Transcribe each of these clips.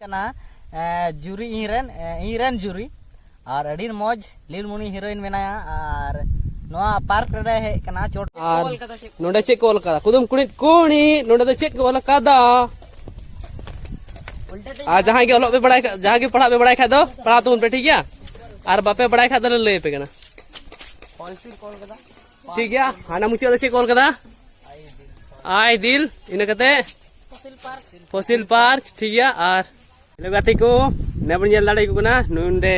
जुरी इरेन जुरी और अड़ी मौज लीलमुनी हिरोइन मेनाया और नोआ पार्क रे हे कना चोट और नोडे चेक को लका कुदुम कुणी कुणी नोडे दो चेक को लका दा आ जहां के ओलो पे बड़ाई जहां के पढ़ा पे बड़ाई खा दो पढ़ा तुम पे ठीक है और बापे बड़ाई खा दो ले पे कना ठीक है हाना मुचे दो चेक को लका आई दिल इने कते फसिल पार्क ठीक है और लोगाती को नेबर नेल दाड़े को कना नुंडे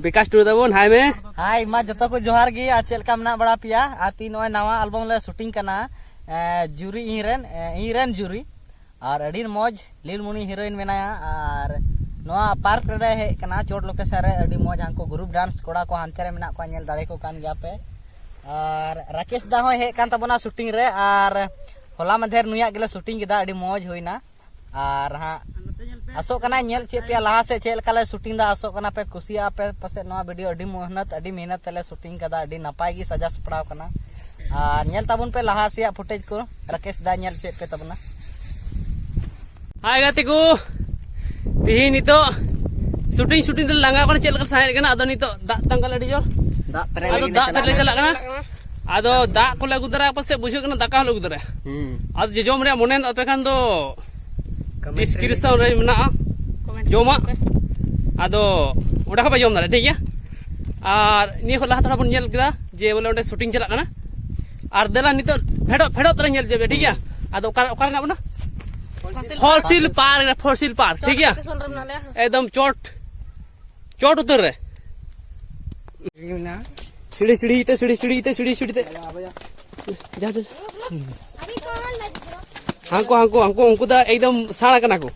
विकास टूर दबोन हाय में हाय मा जतो को जोहार गी आ चेलका मना बड़ा पिया आती नोय नवा एल्बम ले शूटिंग कना जुरी इरेन जुरी और अड़ी मौज लीलमुनी हिरोइन मेनाया और नोआ पार्क रे हे कना चोट लोकेशन रे अड़ी मौज हांको ग्रुप डांस कोड़ा को हानते रे मेना को नेल दाड़े को कान गया पे और राकेश दा हो हे कान तबना शूटिंग रे और होला मधेर नुया गेले शूटिंग किदा अड़ी मौज होइना और हां आसो कना नेल चे पे लहा से चेल काले शूटिंग दा आसो कना पे कुसिया पे पसे नोआ वीडियो अड़ी मेहनत तले शूटिंग कदा अड़ी नपाय गी सजा सपड़ाव कना और नेल ताबुन पे लहा से फुटेज को राकेश दा नेल चे पे तबना हाय गाती को तिही नितो शूटिंग दल लांगा कोन चेल का साहे कना आदो नितो दा तंगल अड़ी जोर दा पेले चला कना आदो दा को लागु दरा पसे बुझो कना दाका लागु दरा आदो जे जोम रे मोनेन अपे खान दो डिस्क्रिप्शन रे मेना जोमा आदो ओडा खबा जोम दरा ठीक है और नि होला थोड़ा बन नेल किदा जे बोले ओंडे शूटिंग चला कना और देला नितो फेडो तरा नेल जेबे ठीक है आदो ओकार ना बना फसिल पार्क ठीक है एकदम चोट उतर रे सीढ़ी ते जा हांको उनको दा एकदम साड़ा कना को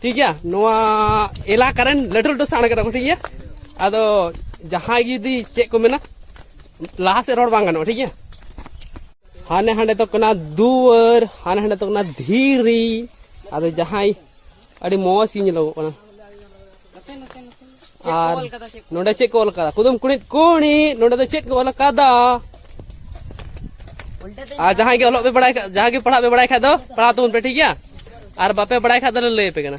ठीक है नोआ इलाका रन लटू साड़ा कना को ठीक है आदो जहां गी चेक को मेना लाहा से रोड बांग गानो ठीक है हाने हाने तो कना दुवर हाने तो कना धीरी आदो जहां अड़ी मौज गी लोग कना और नोडे चेक को लका कुदुम कुणी नोडे दो चेक को लका दा आ जहां के ओलो पे बड़ाई जहां के पढ़ा पे बड़ाई खा दो पढ़ा तुम पे ठीक है और बापे बड़ाई खा दो ले पे कना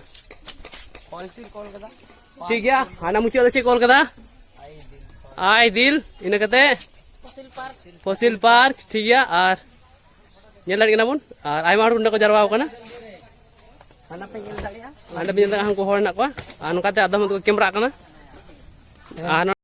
ठीक है हाना मुचे दो चेक को लका आई दिल इने कते फसिल पार्क ठीक है और नेल दाड़ी कना बुन और आयमा हड़ को जरवा कना हाना पे नेल दाड़ी हाना पे नेल दाड़ी हमको होड़ ना को आ नकाते आदम तो कैमरा कना